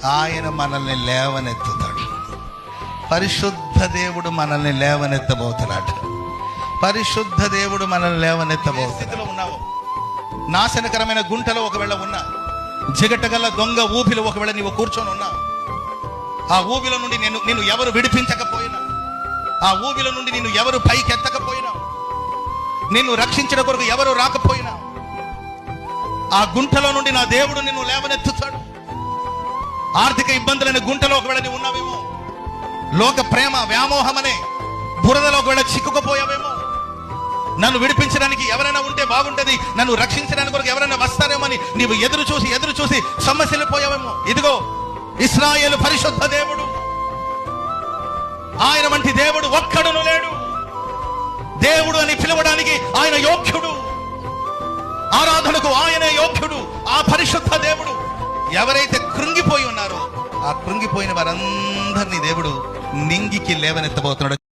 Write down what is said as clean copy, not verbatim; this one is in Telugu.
ఆయన మనల్ని లేవనెత్తుతాడు. పరిశుద్ధ దేవుడు మనల్ని లేవనెత్తబోతున్నాడు. పరిశుద్ధ దేవుడు మనల్ని లేవనెత్తబోతున్నాడు. ఉన్నావు నాశనకరమైన గుంటలో ఒకవేళ ఉన్నా, జిగటగల దొంగ ఊపిలో ఒకవేళ నీవు కూర్చొని ఉన్నా, ఆ ఊబిలో నుండి నిన్ను ఎవరు విడిపించకపోయినా, ఆ ఊబిలో నుండి నిన్ను ఎవరు పైకెత్తకపోయినా, నిన్ను రక్షించడం కొరకు ఎవరు రాకపోయినా, ఆ గుంటలో నుండి నా దేవుడు నిన్ను లేవనెత్తుతాడు. ఆర్థిక ఇబ్బందులైన గుంటలో ఒకవేళ నీవు ఉన్నావేమో, లోక ప్రేమ వ్యామోహం అనే బురదలో ఒకవేళ చిక్కుకుపోయావేమో, నన్ను విడిపించడానికి ఎవరైనా ఉంటే బాగుంటది, నన్ను రక్షించడానికి కొరకు ఎవరైనా వస్తారేమని నీవు ఎదురు చూసి సమస్యలు పోయావేమో. ఇదిగో ఇశ్రాయేలు పరిశుద్ధ దేవుడు, ఆయన వంటి దేవుడు ఒక్కడును లేడు. దేవుడు అని పిలవడానికి ఆయన యోగ్యుడు, ఆరాధనకు ఆయనే యోగ్యుడు. ఆ పరిశుద్ధ దేవుడు ఎవరైతే కృంగిపోయి ఉన్నారో, ఆ కృంగిపోయిన వారందరినీ దేవుడు నింగికి లేవనెత్తబోతున్నాడు.